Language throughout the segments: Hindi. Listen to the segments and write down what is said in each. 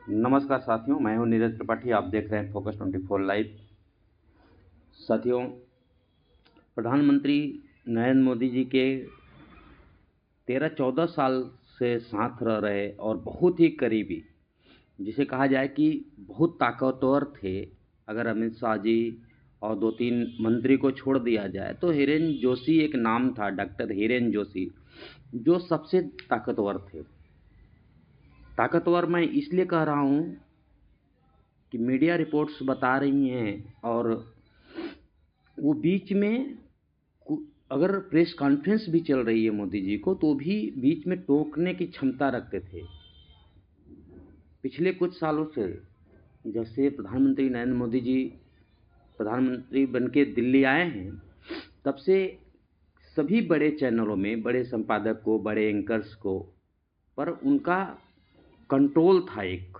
नमस्कार साथियों, मैं हूं नीरज त्रिपाठी। आप देख रहे हैं फोकस 24 लाइव। साथियों, प्रधानमंत्री नरेंद्र मोदी जी के 13-14 साल से साथ रह रहे और बहुत ही करीबी, जिसे कहा जाए कि बहुत ताकतवर थे। अगर अमित शाह जी और 2-3 मंत्री को छोड़ दिया जाए तो हिरेन जोशी एक नाम था, डॉक्टर हिरेन जोशी, जो सबसे ताकतवर थे। ताकतवर मैं इसलिए कह रहा हूं कि मीडिया रिपोर्ट्स बता रही हैं, और वो बीच में अगर प्रेस कॉन्फ्रेंस भी चल रही है मोदी जी को, तो भी बीच में टोकने की क्षमता रखते थे। पिछले कुछ सालों से जब से प्रधानमंत्री नरेंद्र मोदी जी प्रधानमंत्री बनके दिल्ली आए हैं, तब से सभी बड़े चैनलों में बड़े संपादक को, बड़े एंकर्स को, पर उनका कंट्रोल था। एक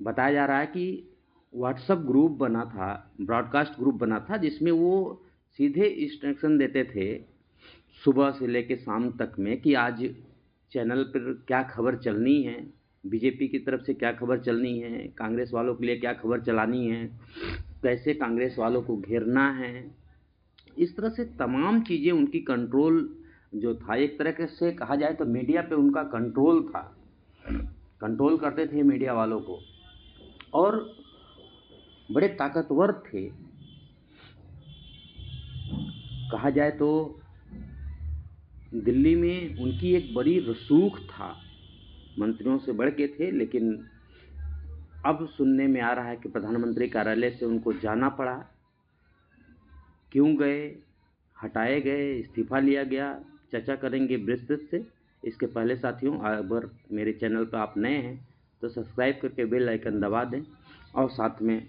बताया जा रहा है कि व्हाट्सएप ग्रुप बना था, ब्रॉडकास्ट ग्रुप बना था, जिसमें वो सीधे इंस्ट्रक्शन देते थे सुबह से लेकर शाम तक में कि आज चैनल पर क्या खबर चलनी है, बीजेपी की तरफ से क्या खबर चलनी है, कांग्रेस वालों के लिए क्या खबर चलानी है, कैसे कांग्रेस वालों को घेरना है। इस तरह से तमाम चीज़ें उनकी कंट्रोल जो था, एक तरह से कहा जाए तो मीडिया पे उनका कंट्रोल था। कंट्रोल करते थे मीडिया वालों को और बड़े ताकतवर थे। कहा जाए तो दिल्ली में उनकी एक बड़ी रसूख था, मंत्रियों से बढ़ के थे। लेकिन अब सुनने में आ रहा है कि प्रधानमंत्री कार्यालय से उनको जाना पड़ा। क्यों गए, हटाए गए, इस्तीफा लिया गया, चर्चा करेंगे विस्तृत से। इसके पहले साथियों, अगर मेरे चैनल पर आप नए हैं तो सब्सक्राइब करके बेल आइकन दबा दें और साथ में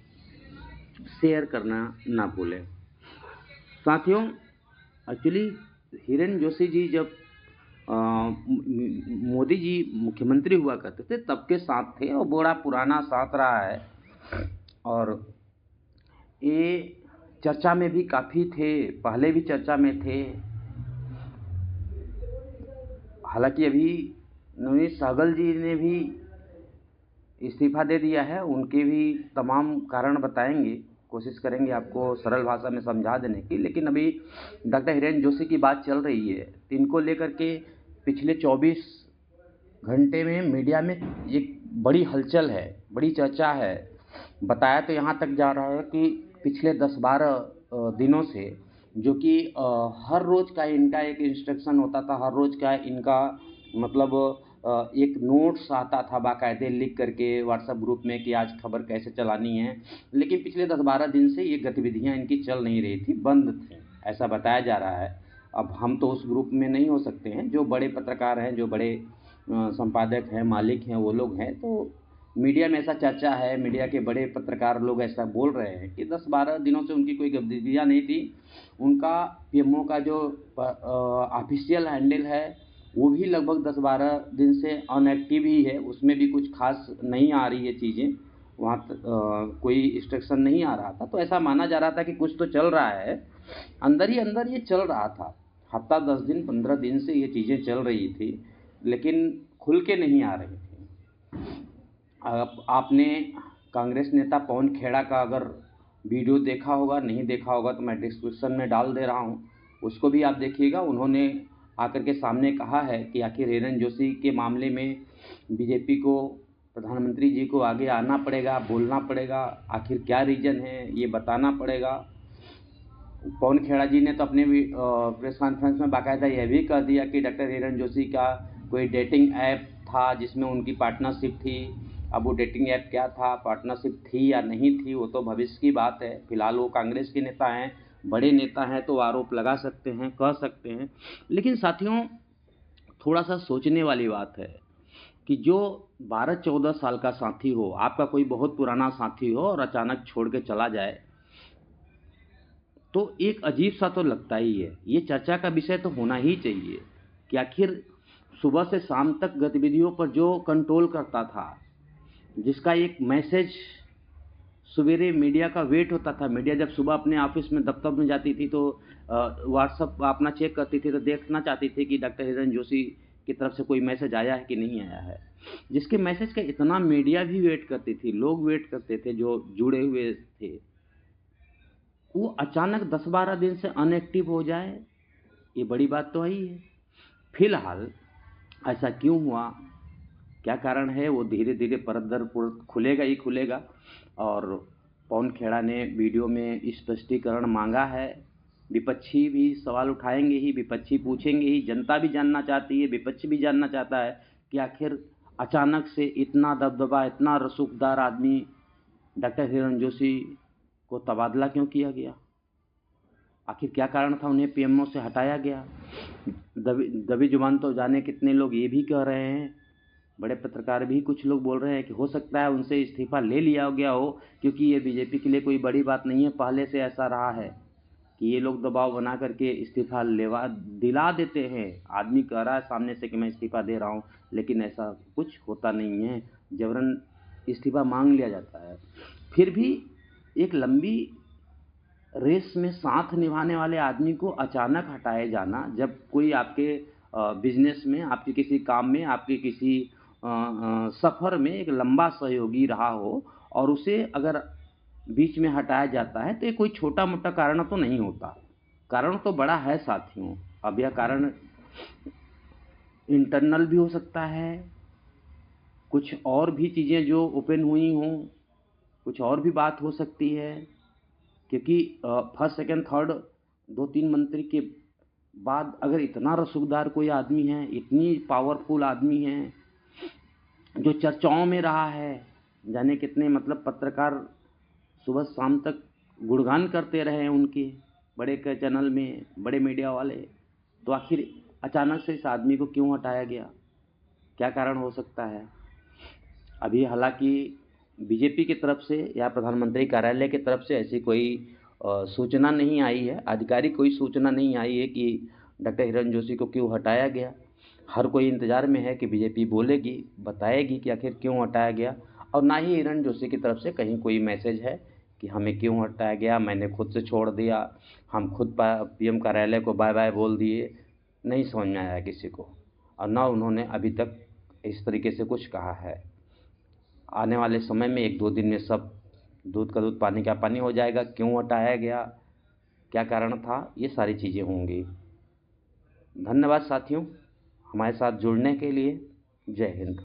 शेयर करना ना भूलें। साथियों, एक्चुअली हिरेन जोशी जी जब मोदी जी मुख्यमंत्री हुआ करते थे तब के साथ थे, और बड़ा पुराना साथ रहा है, और ये चर्चा में भी काफ़ी थे, पहले भी चर्चा में थे। हालांकि अभी नवनीत सहगल जी ने भी इस्तीफा दे दिया है, उनके भी तमाम कारण बताएंगे, कोशिश करेंगे आपको सरल भाषा में समझा देने की। लेकिन अभी डॉक्टर हिरेन जोशी की बात चल रही है, तो इनको लेकर के पिछले 24 घंटे में मीडिया में एक बड़ी हलचल है, बड़ी चर्चा है। बताया तो यहाँ तक जा रहा है कि पिछले 10-12 दिनों से, जो कि हर रोज़ का इनका एक इंस्ट्रक्शन होता था, हर रोज़ का इनका मतलब एक नोट्स आता था बाकायदे लिख करके व्हाट्सएप ग्रुप में कि आज खबर कैसे चलानी है। लेकिन पिछले 10-12 दिन से ये गतिविधियां इनकी चल नहीं रही थी, बंद थी, ऐसा बताया जा रहा है। अब हम तो उस ग्रुप में नहीं हो सकते हैं, जो बड़े पत्रकार हैं, जो बड़े संपादक हैं, मालिक हैं, वो लोग हैं। तो मीडिया में ऐसा चर्चा है, मीडिया के बड़े पत्रकार लोग ऐसा बोल रहे हैं कि 10-12 दिनों से उनकी कोई गतिविधियाँ नहीं थी। उनका पीएमओ का जो ऑफिशियल हैंडल है वो भी लगभग 10-12 दिन से अनएक्टिव ही है, उसमें भी कुछ खास नहीं आ रही है चीज़ें, वहाँ कोई इंस्ट्रक्शन नहीं आ रहा था। तो ऐसा माना जा रहा था कि कुछ तो चल रहा है, अंदर ही अंदर ये चल रहा था। हफ्ता 10 दिन 15 दिन से ये चीज़ें चल रही थी, लेकिन खुल के नहीं आ रही थी। आपने कांग्रेस नेता पवन खेड़ा का अगर वीडियो देखा होगा, नहीं देखा होगा तो मैं डिस्क्रिप्शन में डाल दे रहा हूँ, उसको भी आप देखिएगा। उन्होंने आकर के सामने कहा है कि आखिर हिरेन जोशी के मामले में बीजेपी को, प्रधानमंत्री जी को आगे आना पड़ेगा, बोलना पड़ेगा, आखिर क्या रीज़न है ये बताना पड़ेगा। पवन खेड़ा जी ने तो अपने प्रेस कॉन्फ्रेंस में बाकायदा यह भी कह दिया कि डॉक्टर हिरेन जोशी का कोई डेटिंग ऐप था जिसमें उनकी पार्टनरशिप थी। अब वो डेटिंग ऐप क्या था, पार्टनरशिप थी या नहीं थी, वो तो भविष्य की बात है। फिलहाल वो कांग्रेस के नेता हैं, बड़े नेता हैं, तो आरोप लगा सकते हैं, कह सकते हैं। लेकिन साथियों, थोड़ा सा सोचने वाली बात है कि जो 12-14 साल का साथी हो, आपका कोई बहुत पुराना साथी हो और अचानक छोड़ के चला जाए, तो एक अजीब सा तो लगता ही है। ये चर्चा का विषय तो होना ही चाहिए कि आखिर सुबह से शाम तक गतिविधियों पर जो कंट्रोल करता था, जिसका एक मैसेज सवेरे मीडिया का वेट होता था। मीडिया जब सुबह अपने ऑफिस में, दफ्तर में जाती थी तो व्हाट्सएप अपना चेक करती थी, तो देखना चाहती थी कि डॉक्टर हिरेन जोशी की तरफ से कोई मैसेज आया है कि नहीं आया है। जिसके मैसेज का इतना मीडिया भी वेट करती थी, लोग वेट करते थे जो जुड़े हुए थे, वो अचानक 10-12 दिन से अनएक्टिव हो जाए, ये बड़ी बात तो है ही है। फिलहाल ऐसा क्यों हुआ, क्या कारण है, वो धीरे धीरे परत दर परत खुलेगा ही खुलेगा। और पवन खेड़ा ने वीडियो में स्पष्टीकरण मांगा है। विपक्षी भी सवाल उठाएंगे ही, विपक्षी पूछेंगे ही, जनता भी जानना चाहती है, विपक्ष भी जानना चाहता है कि आखिर अचानक से इतना दबदबा, इतना रसूखदार आदमी डॉक्टर हिरण जोशी को तबादला क्यों किया गया, आखिर क्या कारण था उन्हें पीएमओ से हटाया गया। दबी जुबान तो जाने कितने लोग ये भी कह रहे हैं, बड़े पत्रकार भी कुछ लोग बोल रहे हैं कि हो सकता है उनसे इस्तीफा ले लिया गया हो, क्योंकि ये बीजेपी के लिए कोई बड़ी बात नहीं है, पहले से ऐसा रहा है कि ये लोग दबाव बना करके इस्तीफा दिला देते हैं। आदमी कह रहा है सामने से कि मैं इस्तीफा दे रहा हूँ, लेकिन ऐसा कुछ होता नहीं है, जबरन इस्तीफा मांग लिया जाता है। फिर भी एक लंबी रेस में साथ निभाने वाले आदमी को अचानक हटाए जाना, जब कोई आपके बिजनेस में, आपके किसी काम में, आपके किसी सफ़र में एक लंबा सहयोगी रहा हो और उसे अगर बीच में हटाया जाता है तो ये कोई छोटा मोटा कारण तो नहीं होता, कारण तो बड़ा है साथियों। अब यह कारण इंटरनल भी हो सकता है, कुछ और भी चीज़ें जो ओपन हुई हों, कुछ और भी बात हो सकती है, क्योंकि फर्स्ट सेकंड थर्ड 2-3 मंत्री के बाद अगर इतना रसूखदार कोई आदमी है, इतनी पावरफुल आदमी है, जो चर्चाओं में रहा है, जाने कितने मतलब पत्रकार सुबह शाम तक गुणगान करते रहे उनके, बड़े चैनल में, बड़े मीडिया वाले, तो आखिर अचानक से इस आदमी को क्यों हटाया गया, क्या कारण हो सकता है। अभी हालांकि बीजेपी की तरफ से या प्रधानमंत्री कार्यालय की तरफ से ऐसी कोई सूचना नहीं आई है, आधिकारिक कोई सूचना नहीं आई है कि डॉक्टर हिरण जोशी को क्यों हटाया गया। हर कोई इंतज़ार में है कि बीजेपी बोलेगी, बताएगी कि आखिर क्यों हटाया गया, और ना ही हिरण जोशी की तरफ से कहीं कोई मैसेज है कि हमें क्यों हटाया गया, मैंने खुद से छोड़ दिया, हम खुद पीएम कार्यालय को बाय बाय बोल दिए, नहीं समझ में आया किसी को, और ना उन्होंने अभी तक इस तरीके से कुछ कहा है। आने वाले समय में 1-2 दिन में सब दूध का दूध पानी का पानी हो जाएगा, क्यों हटाया गया, क्या कारण था, ये सारी चीज़ें होंगी। धन्यवाद साथियों हमारे साथ जुड़ने के लिए। जय हिंद।